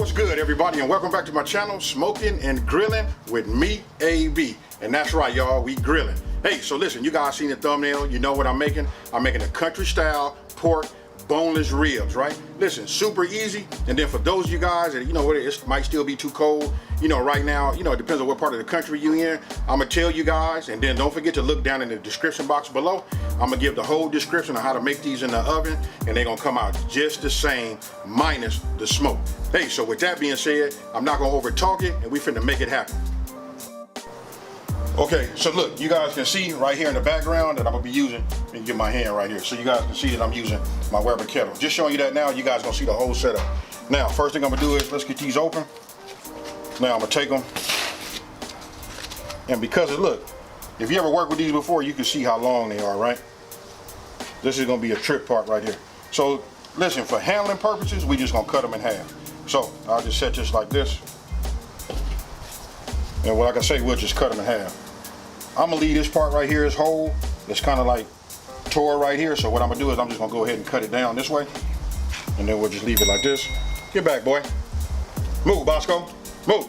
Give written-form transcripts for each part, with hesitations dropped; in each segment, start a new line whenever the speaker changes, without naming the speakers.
What's good, everybody, and welcome back to my channel, Smoking and Grilling with me, AB. And that's right, y'all, we grilling. Hey, so listen, you guys seen the thumbnail, you know what I'm making. I'm making a country style pork boneless ribs, right? Listen, super easy. And then for those of you guys that, you know what, it might still be too cold, you know, right now, you know, it depends on what part of the country you in. I'm gonna tell you guys, and then don't forget to look down in the description box below. I'm gonna give the whole description of how to make these in the oven, and they're gonna come out just the same, minus the smoke. Hey, so with that being said, I'm not gonna over talk it, and we finna make it happen. Okay, so look, you guys can see right here in the background that I'm gonna be using, let me get my hand right here, so you guys can see that I'm using my Weber kettle. Just showing you that now, you guys gonna see the whole setup. Now, first thing I'm gonna do is, let's get these open. Now I'm gonna take them, and because of, look, if you ever worked with these before, you can see how long they are, right? This is gonna be a trip part right here. So, listen, for handling purposes, we just gonna cut them in half. So, I'll just set this like this. And like I say, we'll just cut them in half. I'm gonna leave this part right here as whole. It's kind of like tore right here. So what I'm gonna do is I'm just gonna go ahead and cut it down this way. And then we'll just leave it like this. Get back, boy. Move, Bosco. Move.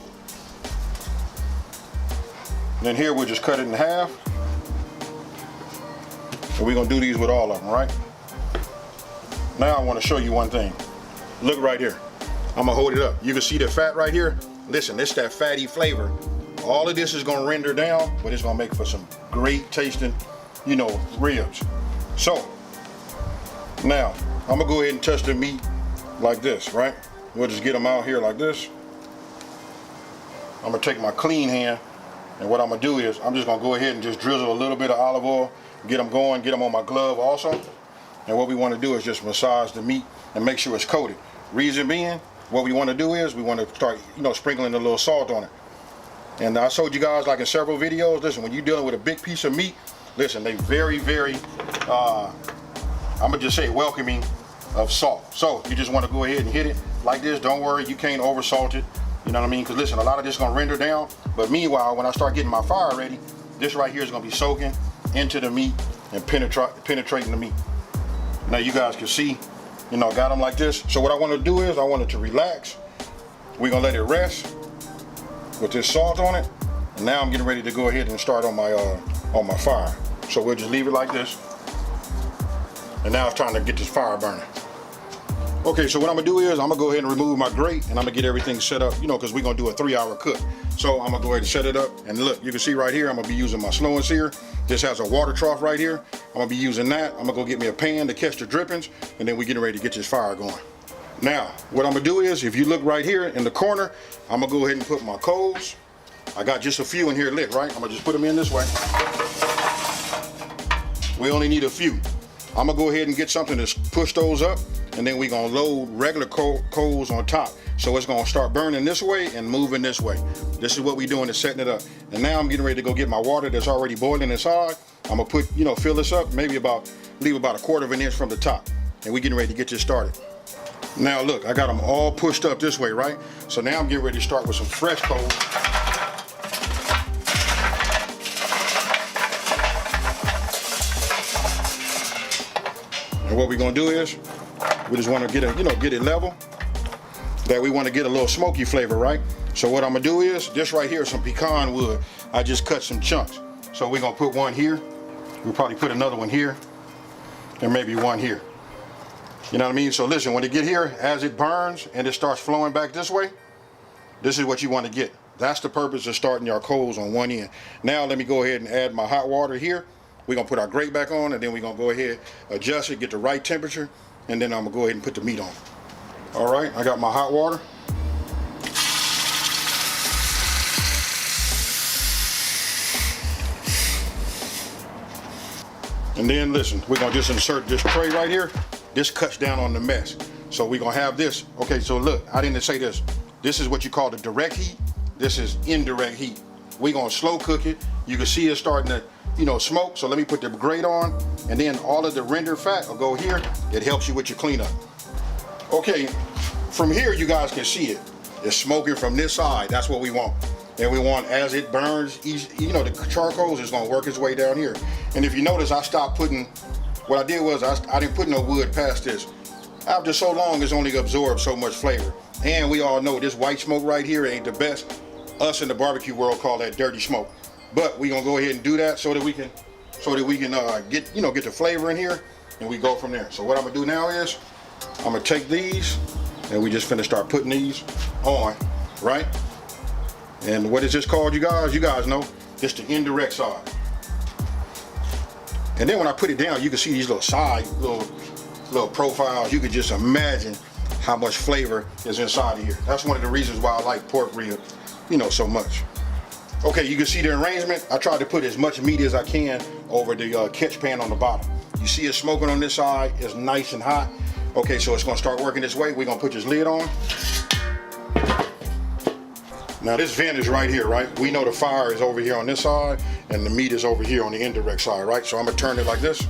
And then here we'll just cut it in half. And we're gonna do these with all of them, right? Now I wanna show you one thing. Look right here. I'm gonna hold it up. You can see the fat right here. Listen, it's that fatty flavor. All of this is gonna render down, but it's gonna make for some great tasting, you know, ribs. So, now, I'm gonna go ahead and touch the meat like this, right? We'll just get them out here like this. I'm gonna take my clean hand, and what I'm gonna do is, I'm just gonna go ahead and just drizzle a little bit of olive oil, get them going, get them on my glove also. And what we wanna do is just massage the meat and make sure it's coated. Reason being, what we wanna do is, we wanna start, you know, sprinkling a little salt on it. And I showed you guys, like in several videos, listen, when you're dealing with a big piece of meat, listen, they very, I'm gonna just say welcoming of salt. So you just wanna go ahead and hit it like this. Don't worry, you can't over salt it. You know what I mean? Because listen, a lot of this is gonna render down. But meanwhile, when I start getting my fire ready, this right here is gonna be soaking into the meat and penetrating the meat. Now you guys can see, you know, got them like this. So what I wanna do is, I want it to relax. We're gonna let it rest with this salt on it. And now I'm getting ready to go ahead and start on my fire. So we'll just leave it like this. And now it's time to get this fire burning. Okay, so what I'm gonna do is I'm gonna go ahead and remove my grate, and I'm gonna get everything set up, you know, because we're gonna do a 3-hour cook. So I'm gonna go ahead and set it up. And look, you can see right here, I'm gonna be using my slow and sear. This has a water trough right here. I'm gonna be using that. I'm gonna go get me a pan to catch the drippings, and then we're getting ready to get this fire going. Now, what I'm gonna do is, if you look right here in the corner, I'm gonna go ahead and put my coals. I got just a few in here lit, right? I'm gonna just put them in this way. We only need a few. I'm gonna go ahead and get something to push those up, and then we're gonna load regular coals on top. So it's gonna start burning this way and moving this way. This is what we're doing, is setting it up. And now I'm getting ready to go get my water that's already boiling inside. I'm gonna put, you know, fill this up, maybe leave about 1/4 of an inch from the top. And we're getting ready to get this started. Now look, I got them all pushed up this way, right? So now I'm getting ready to start with some fresh coals. And what we're gonna do is, we just wanna get it, you know, get it level. That we wanna get a little smoky flavor, right? So what I'm gonna do is, this right here is some pecan wood. I just cut some chunks. So we're gonna put one here. We'll probably put another one here. And maybe one here. You know what I mean? So listen, when it get here, as it burns and it starts flowing back this way, this is what you want to get. That's the purpose of starting your coals on one end. Now let me go ahead and add my hot water here. We're gonna put our grate back on, and then we're gonna go ahead, adjust it, get the right temperature, and then I'm gonna go ahead and put the meat on. All right, I got my hot water. And then listen, we're gonna just insert this tray right here. This cuts down on the mess. So we're gonna have this. Okay, so look, I didn't say this. This is what you call the direct heat. This is indirect heat. We're gonna slow cook it. You can see it starting to, you know, smoke. So let me put the grate on, and then all of the rendered fat will go here. It helps you with your cleanup. Okay, from here you guys can see it. It's smoking from this side. That's what we want. And we want, as it burns, you know, the charcoal is gonna work its way down here. And if you notice, I stopped putting, what I did was I didn't put no wood past this. after so long, it's only absorbed so much flavor. And we all know this white smoke right here ain't the best. Us in the barbecue world call that dirty smoke. But we gonna go ahead and do that so that we can get the flavor in here, and we go from there. So what I'm gonna do now is I'm gonna take these, and we just finna start putting these on, right? And what is this called, you guys? You guys know, it's the indirect side. And then when I put it down, you can see these little side, little profiles. You can just imagine how much flavor is inside of here. That's one of the reasons why I like pork rib, so much. Okay, you can see the arrangement. I tried to put as much meat as I can over the catch pan on the bottom. You see it smoking on this side, it's nice and hot. Okay, so it's gonna start working this way. We're gonna put this lid on. Now this vent is right here, right? We know the fire is over here on this side and the meat is over here on the indirect side, right? So I'm gonna turn it like this,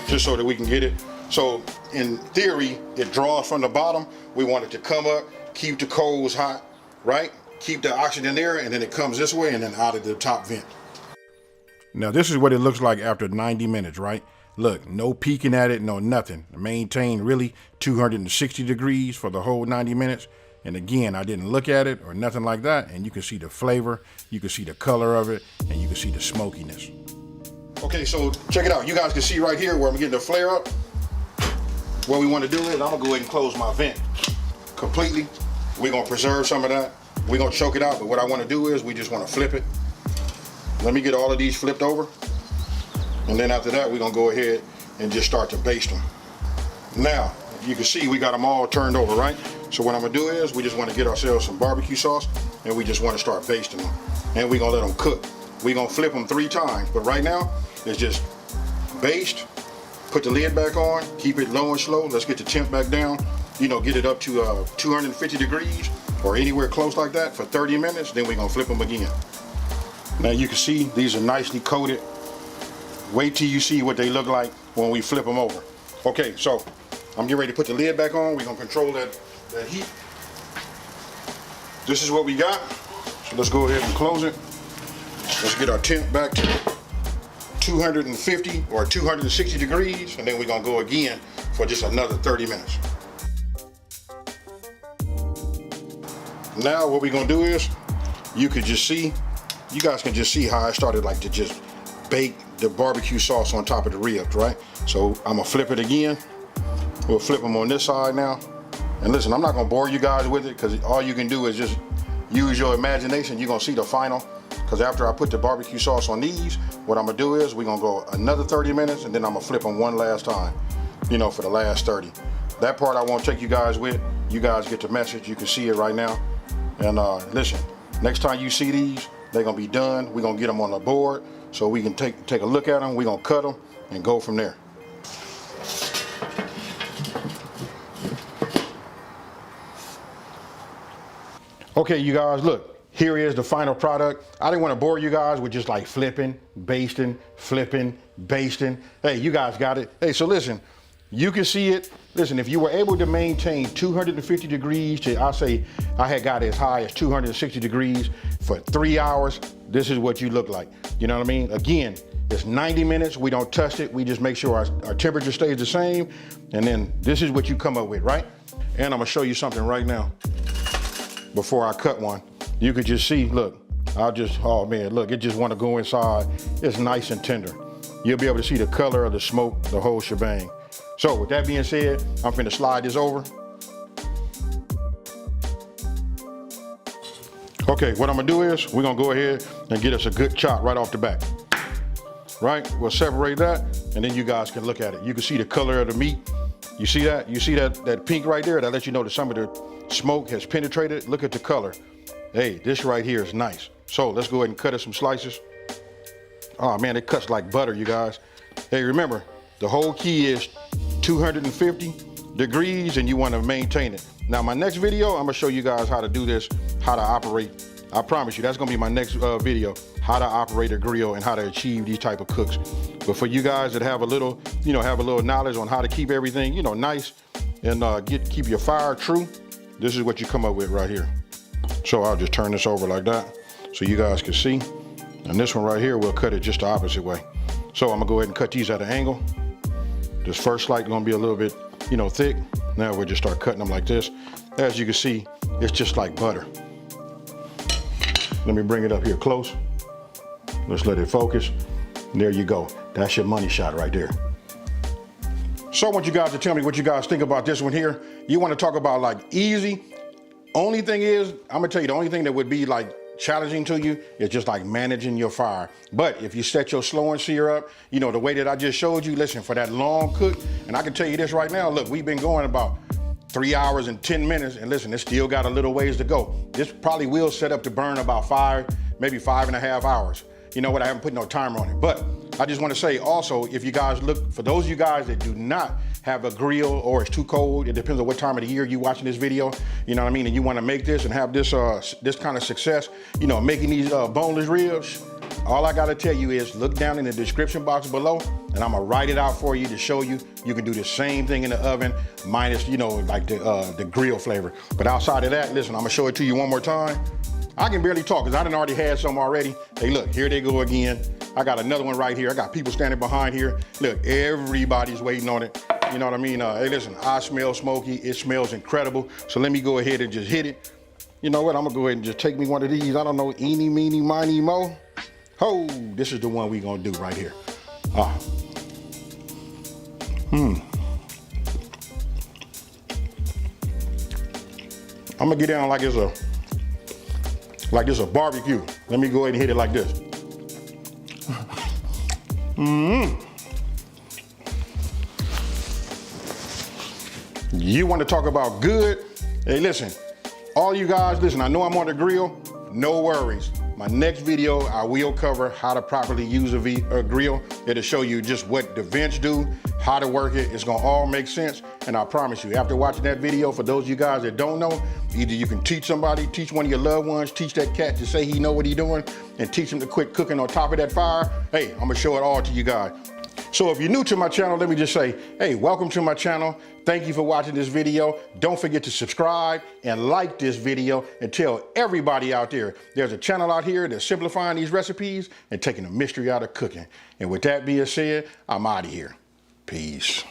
just so that we can get it. So in theory, it draws from the bottom. We want it to come up, keep the coals hot, right? Keep the oxygen there, and then it comes this way and then out of the top vent. Now this is what it looks like after 90 minutes, right? Look, no peeking at it, no nothing. Maintain really 260 degrees for the whole 90 minutes. And again, I didn't look at it or nothing like that. And you can see the flavor, you can see the color of it, and you can see the smokiness. Okay, so check it out. You guys can see right here where I'm getting the flare up. What we want to do is I'm gonna go ahead and close my vent completely. We're gonna preserve some of that. We're gonna choke it out, but what I want to do is we just want to flip it. Let me get all of these flipped over. And then after that, we're gonna go ahead and just start to baste them. Now, you can see we got them all turned over, right? So what I'm gonna do is we just wanna get ourselves some barbecue sauce, and we just wanna start basting them. And we're gonna let them cook. We're gonna flip them 3 times, but right now, it's just baste, put the lid back on, keep it low and slow. Let's get the temp back down, get it up to 250 degrees or anywhere close like that for 30 minutes, then we're gonna flip them again. Now you can see these are nicely coated. Wait till you see what they look like when we flip them over. Okay, so I'm getting ready to put the lid back on. We're gonna control that heat. This is what we got. So let's go ahead and close it. Let's get our temp back to 250 or 260 degrees, and then we're gonna go again for just another 30 minutes. Now what we're gonna do is, you guys can just see how I started to just bake the barbecue sauce on top of the ribs, right? So I'm gonna flip it again. We'll flip them on this side now. And listen, I'm not gonna bore you guys with it, because all you can do is just use your imagination. You're gonna see the final, because after I put the barbecue sauce on these, what I'm gonna do is we're gonna go another 30 minutes, and then I'm gonna flip them one last time, for the last 30. That part I won't take you guys with. You guys get the message. You can see it right now. And listen, next time you see these, they're gonna be done. We're gonna get them on the board so we can take a look at them. We're gonna cut them and go from there. Okay, you guys, look, here is the final product. I didn't want to bore you guys with just flipping, basting, flipping, basting. Hey, you guys got it. Hey, so listen, you can see it. Listen, if you were able to maintain 250 degrees to, I had got as high as 260 degrees for 3 hours, this is what you look like. You know what I mean? Again, it's 90 minutes. We don't touch it. We just make sure our temperature stays the same. And then this is what you come up with, right? And I'm gonna show you something right now. Before I cut one, you could just see, look, oh man, look, it just wanna go inside. It's nice and tender. You'll be able to see the color of the smoke, the whole shebang. So with that being said, I'm finna slide this over. Okay, what I'm gonna do is, we're gonna go ahead and get us a good chop right off the bat. Right, we'll separate that, and then you guys can look at it. You can see the color of the meat. You see that? You see that pink right there? That lets you know that some of the smoke has penetrated. Look at the color. Hey, this right here is nice. So let's go ahead and cut it some slices. Oh man, it cuts like butter, you guys. Hey, remember, the whole key is 250 degrees, and you want to maintain it. Now, my next video, I'm gonna show you guys how to do this, how to operate. I promise you, that's gonna be my next video, how to operate a grill and how to achieve these type of cooks. But for you guys that have a little, have a little knowledge on how to keep everything, nice and keep your fire true, this is what you come up with right here. So I'll just turn this over like that so you guys can see. And this one right here, we'll cut it just the opposite way. So I'm gonna go ahead and cut these at an angle. This first slice gonna be a little bit, you know, thick. Now we'll just start cutting them like this. As you can see, it's just like butter. Let me bring it up here close. Let's let it focus. And there you go. That's your money shot right there. So I want you guys to tell me what you guys think about this one here. You want to talk about like easy. Only thing is, I'm gonna tell you the only thing that would be like challenging to you is just like managing your fire. But if you set your slow and sear up, you know, the way that I just showed you, listen, for that long cook, and I can tell you this right now, look, we've been going about 3 hours and 10 minutes, and listen, it's still got a little ways to go. This probably will set up to burn about 5, maybe 5.5 hours. You know what, I haven't put no timer on it. But I just want to say also, if you guys look, for those of you guys that do not have a grill or it's too cold, it depends on what time of the year you're watching this video, you know what I mean, and you want to make this and have this this kind of success, you know, making these boneless ribs, all I got to tell you is look down in the description box below, and I'm gonna write it out for you to show you. You can do the same thing in the oven, minus, you know, like the grill flavor. But outside of that, listen, I'm gonna show it to you one more time. I can barely talk because I done already had some already. Hey, look, here they go again. I got another one right here. I got people standing behind here. Look, everybody's waiting on it. You know what I mean? Hey, listen, I smell smoky. It smells incredible. So let me go ahead and just hit it. You know what? I'm gonna go ahead and just take me one of these. I don't know, eeny, meeny, miny, mo. Oh, this is the one we gonna do right here. I'm gonna get down like it's a barbecue. Let me go ahead and hit it like this. You want to talk about good? Hey, listen, all you guys, listen, I know I'm on the grill. No worries. My next video, I will cover how to properly use a grill. It'll show you just what the vents do, how to work it. It's gonna all make sense. And I promise you, after watching that video, for those of you guys that don't know, either you can teach somebody, teach one of your loved ones, teach that cat to say he know what he doing, and teach him to quit cooking on top of that fire. Hey, I'm gonna show it all to you guys. So if you're new to my channel, let me just say, hey, welcome to my channel. Thank you for watching this video. Don't forget to subscribe and like this video and tell everybody out there, there's a channel out here that's simplifying these recipes and taking the mystery out of cooking. And with that being said, I'm out of here. Peace.